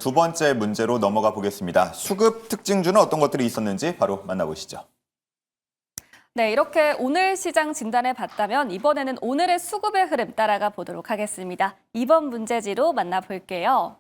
두 번째 문제로 넘어가 보겠습니다. 수급 특징주는 어떤 것들이 있었는지 바로 만나보시죠. 네, 이렇게 오늘 시장 진단해 봤다면 이번에는 오늘의 수급의 흐름 따라가 보도록 하겠습니다. 이번 문제지로 만나볼게요.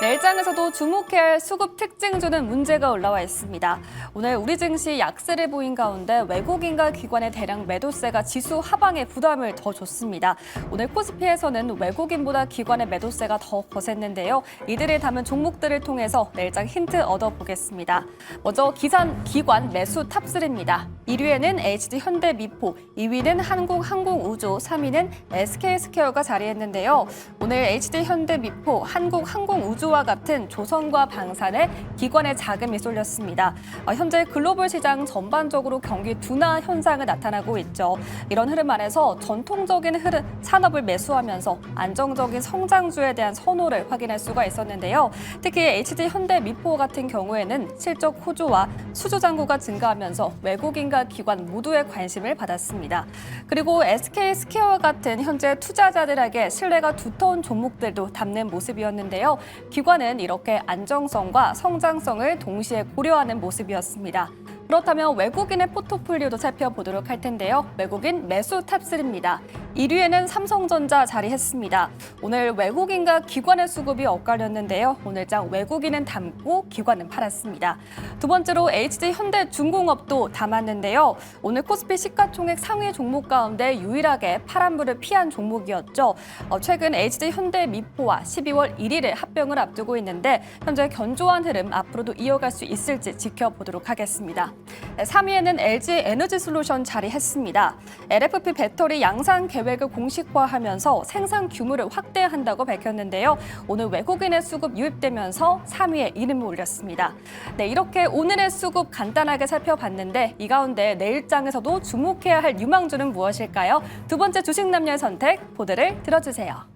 내일장에서도 주목해야 할 수급 특징주는 문제가 올라와 있습니다. 오늘 우리 증시 약세를 보인 가운데 외국인과 기관의 대량 매도세가 지수 하방에 부담을 더 줬습니다. 오늘 코스피에서는 외국인보다 기관의 매도세가 더 거셌는데요. 이들을 담은 종목들을 통해서 내일장 힌트 얻어보겠습니다. 먼저 기관 매수 탑3입니다. 1위에는 HD 현대미포, 2위는 한국항공우주, 3위는 SK스퀘어가 자리했는데요. 오늘 HD 현대미포, 한국항공우주와 같은 조선과 방산에 기관의 자금이 쏠렸습니다. 현재 글로벌 시장 전반적으로 경기 둔화 현상을 나타나고 있죠. 이런 흐름 안에서 전통적인 산업을 매수하면서 안정적인 성장주에 대한 선호를 확인할 수가 있었는데요. 특히 HD 현대미포 같은 경우에는 실적 호조와 수주 잔고가 증가하면서 외국인과 기관 모두의 관심을 받았습니다. 그리고 SK스퀘어 같은 현재 투자자들에게 신뢰가 두터운 종목들도 담는 모습이었는데요. 기관은 이렇게 안정성과 성장성을 동시에 고려하는 모습이었습니다. 그렇다면 외국인의 포트폴리오도 살펴보도록 할 텐데요. 외국인 매수 탑3입니다. 1위에는 삼성전자 자리했습니다. 오늘 외국인과 기관의 수급이 엇갈렸는데요. 오늘장 외국인은 담고 기관은 팔았습니다. 두 번째로 HD 현대중공업도 담았는데요. 오늘 코스피 시가총액 상위 종목 가운데 유일하게 파란불을 피한 종목이었죠. 최근 HD 현대미포와 12월 1일에 합병을 앞두고 있는데 현재 견조한 흐름 앞으로도 이어갈 수 있을지 지켜보도록 하겠습니다. 3위에는 LG 에너지솔루션 자리했습니다. LFP 배터리 양산 계획을 공식화하면서 생산 규모를 확대한다고 밝혔는데요. 오늘 외국인의 수급 유입되면서 3위에 이름을 올렸습니다. 네, 이렇게 오늘의 수급 간단하게 살펴봤는데 이 가운데 내일장에서도 주목해야 할 유망주는 무엇일까요? 두 번째 주식 남녀의 선택 보드를 들어주세요.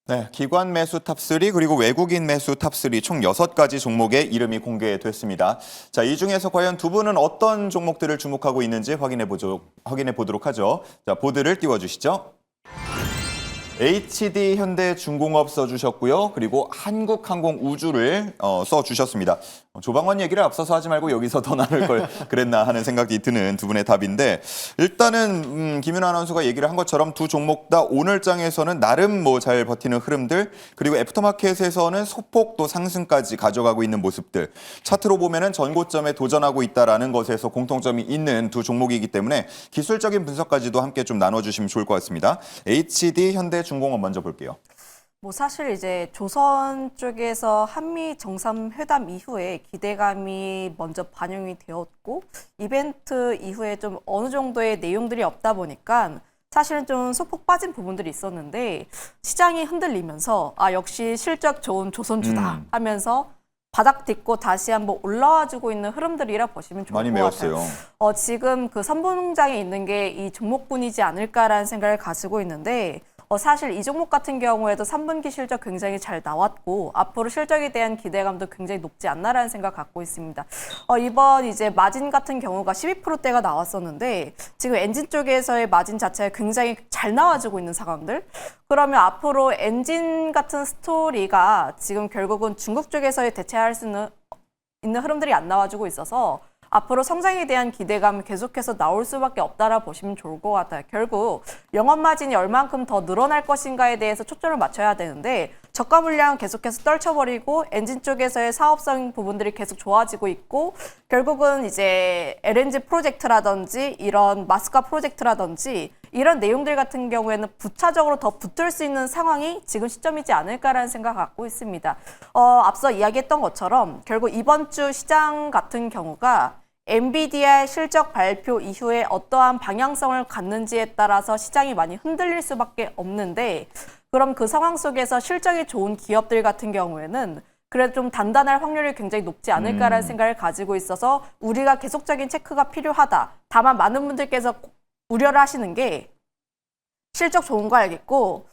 네, 기관 매수 탑3 그리고 외국인 매수 탑3 총 6가지 종목의 이름이 공개됐습니다. 자, 이 중에서 과연 두 분은 어떤 종목들을 주목하고 있는지 확인해 보도록 하죠. 자, 보드를 띄워주시죠. HD 현대중공업 써주셨고요. 그리고 한국항공우주를 써주셨습니다. 조방원 얘기를 앞서서 하지 말고 여기서 더 나눌 걸 그랬나 하는 생각이 드는 두 분의 답인데 일단은 김윤아 아나운서가 얘기를 한 것처럼 두 종목 다 오늘장에서는 나름 잘 버티는 흐름들 그리고 애프터마켓에서는 소폭 또 상승까지 가져가고 있는 모습들 차트로 보면은 전고점에 도전하고 있다라는 것에서 공통점이 있는 두 종목이기 때문에 기술적인 분석까지도 함께 좀 나눠주시면 좋을 것 같습니다. HD 현대중공업 먼저 볼게요. 사실 이제 조선 쪽에서 한미 정상회담 이후에 기대감이 먼저 반영이 되었고 이벤트 이후에 좀 어느 정도의 내용들이 없다 보니까 사실은 좀 소폭 빠진 부분들이 있었는데 시장이 흔들리면서 역시 실적 좋은 조선주다 하면서 바닥 딛고 다시 한번 올라와주고 있는 흐름들이라 보시면 좋을 많이 것 메웠어요. 같아요. 지금 그 선봉장에 있는 게 이 종목뿐이지 않을까라는 생각을 가지고 있는데 사실 이 종목 같은 경우에도 3분기 실적 굉장히 잘 나왔고 앞으로 실적에 대한 기대감도 굉장히 높지 않나라는 생각 갖고 있습니다. 이번 이제 마진 같은 경우가 12%대가 나왔었는데 지금 엔진 쪽에서의 마진 자체가 굉장히 잘 나와주고 있는 상황들. 그러면 앞으로 엔진 같은 스토리가 지금 결국은 중국 쪽에서의 대체할 수 있는 흐름들이 안 나와주고 있어서 앞으로 성장에 대한 기대감이 계속해서 나올 수밖에 없다라 보시면 좋을 것 같아요. 결국 영업 마진이 얼만큼 더 늘어날 것인가에 대해서 초점을 맞춰야 되는데 저가 물량은 계속해서 떨쳐버리고 엔진 쪽에서의 사업성 부분들이 계속 좋아지고 있고 결국은 이제 LNG 프로젝트라든지 이런 마스카 프로젝트라든지 이런 내용들 같은 경우에는 부차적으로 더 붙을 수 있는 상황이 지금 시점이지 않을까라는 생각 갖고 있습니다. 앞서 이야기했던 것처럼 결국 이번 주 시장 같은 경우가 엔비디아의 실적 발표 이후에 어떠한 방향성을 갖는지에 따라서 시장이 많이 흔들릴 수밖에 없는데 그럼 그 상황 속에서 실적이 좋은 기업들 같은 경우에는 그래도 좀 단단할 확률이 굉장히 높지 않을까라는 생각을 가지고 있어서 우리가 계속적인 체크가 필요하다. 다만 많은 분들께서 우려를 하시는 게 실적 좋은 거 알겠고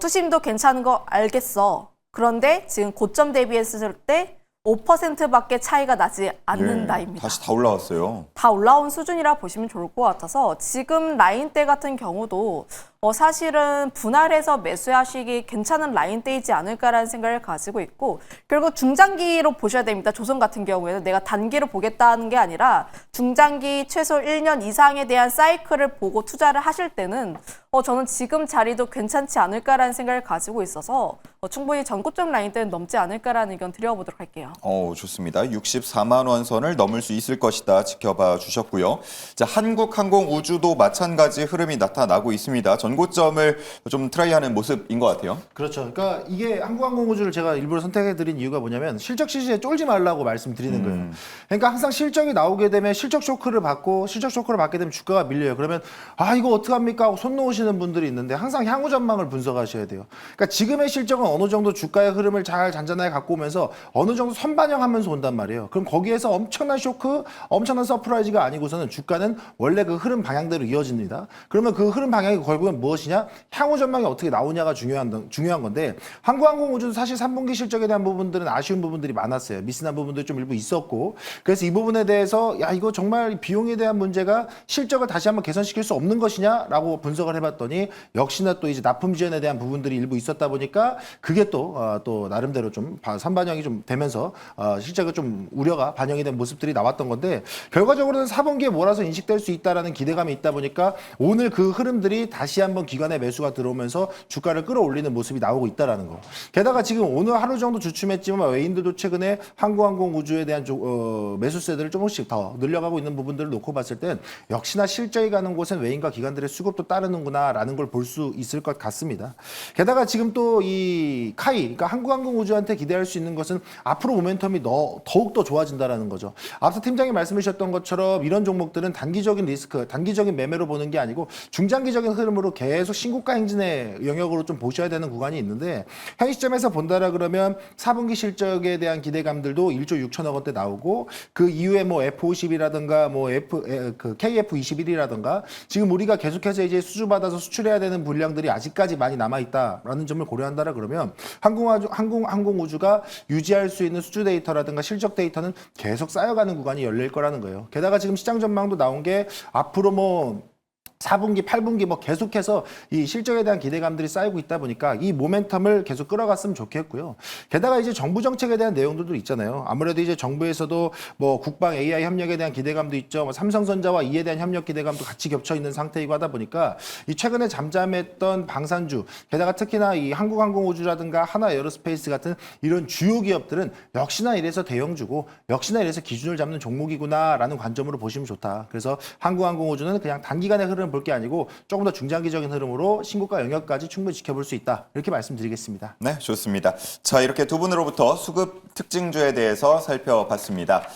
투심도 괜찮은 거 알겠어. 그런데 지금 고점 대비했을 때 5%밖에 차이가 나지 않는다입니다. 다시 다 올라왔어요. 다 올라온 수준이라 보시면 좋을 것 같아서 지금 라인대 같은 경우도 사실은 분할해서 매수하시기 괜찮은 라인대이지 않을까라는 생각을 가지고 있고, 결국 중장기로 보셔야 됩니다. 조선 같은 경우에는 내가 단기로 보겠다는 게 아니라 중장기 최소 1년 이상에 대한 사이클을 보고 투자를 하실 때는 저는 지금 자리도 괜찮지 않을까라는 생각을 가지고 있어서 충분히 전고점 라인대는 넘지 않을까라는 의견 드려보도록 할게요. 좋습니다. 64만 원 선을 넘을 수 있을 것이다 지켜봐 주셨고요. 자, 한국항공우주도 마찬가지 흐름이 나타나고 있습니다. 전고점을 좀 트라이하는 모습인 것 같아요. 그렇죠. 그러니까 이게 한국항공우주를 제가 일부러 선택해드린 이유가 뭐냐면 실적 시세에 쫄지 말라고 말씀드리는 거예요. 그러니까 항상 실적이 나오게 되면 실적 쇼크를 받게 되면 주가가 밀려요. 그러면 이거 어떡합니까 하고 손 놓으시는 분들이 있는데 항상 향후 전망을 분석하셔야 돼요. 그러니까 지금의 실적은 어느 정도 주가의 흐름을 잘 잔잔하게 갖고 오면서 어느 정도 선반영하면서 온단 말이에요. 그럼 거기에서 엄청난 쇼크, 엄청난 서프라이즈가 아니고서는 주가는 원래 그 흐름 방향대로 이어집니다. 그러면 그 흐름 방향이 결국은 무엇이냐? 향후 전망이 어떻게 나오냐가 중요한 건데 한국항공우주도 사실 3분기 실적에 대한 부분들은 아쉬운 부분들이 많았어요. 미스난 부분도 좀 일부 있었고 그래서 이 부분에 대해서 이거 정말 비용에 대한 문제가 실적을 다시 한번 개선시킬 수 없는 것이냐라고 분석을 해봤더니 역시나 또 이제 납품 지연에 대한 부분들이 일부 있었다 보니까 그게 또 나름대로 좀 선반영이 좀 되면서 실적에 좀 우려가 반영이 된 모습들이 나왔던 건데 결과적으로는 4분기에 몰아서 인식될 수 있다라는 기대감이 있다 보니까 오늘 그 흐름들이 다시 한번 기관의 매수가 들어오면서 주가를 끌어올리는 모습이 나오고 있다라는 거. 게다가 지금 오늘 하루 정도 주춤했지만 외인들도 최근에 한국항공우주에 대한 매수세들을 조금씩 더 늘려가고 있는 부분들을 놓고 봤을 땐 역시나 실적이 가는 곳엔 외인과 기관들의 수급도 따르는구나라는 걸 볼 수 있을 것 같습니다. 게다가 지금 또 이 카이, 그러니까 한국항공우주한테 기대할 수 있는 것은 앞으로 모멘텀이 더욱더 좋아진다라는 거죠. 앞서 팀장이 말씀해 주셨던 것처럼 이런 종목들은 단기적인 리스크, 단기적인 매매로 보는 게 아니고 중장기적인 흐름으로 계속 신고가 행진의 영역으로 좀 보셔야 되는 구간이 있는데 현 시점에서 본다라 그러면 4분기 실적에 대한 기대감들도 1조 6천억 원대 나오고 그 이후에 뭐 F50이라든가 뭐 KF21이라든가 지금 우리가 계속해서 이제 수주받아서 수출해야 되는 분량들이 아직까지 많이 남아있다라는 점을 고려한다라 그러면 항공우주가 유지할 수 있는 수주 데이터라든가 실적 데이터는 계속 쌓여가는 구간이 열릴 거라는 거예요. 게다가 지금 시장 전망도 나온 게 앞으로 뭐 4분기, 8분기 뭐 계속해서 이 실적에 대한 기대감들이 쌓이고 있다 보니까 이 모멘텀을 계속 끌어갔으면 좋겠고요. 게다가 이제 정부 정책에 대한 내용들도 있잖아요. 아무래도 이제 정부에서도 뭐 국방 AI 협력에 대한 기대감도 있죠. 뭐 삼성전자와 이에 대한 협력 기대감도 같이 겹쳐 있는 상태이고 하다 보니까 이 최근에 잠잠했던 방산주, 게다가 특히나 이 한국항공우주라든가 하나에어로스페이스 같은 이런 주요 기업들은 역시나 이래서 대형주고 역시나 이래서 기준을 잡는 종목이구나라는 관점으로 보시면 좋다. 그래서 한국항공우주는 그냥 단기간의 흐름 볼 게 아니고 조금 더 중장기적인 흐름으로 신고가 영역까지 충분히 지켜볼 수 있다. 이렇게 말씀드리겠습니다. 네, 좋습니다. 자, 이렇게 두 분으로부터 수급 특징주에 대해서 살펴봤습니다.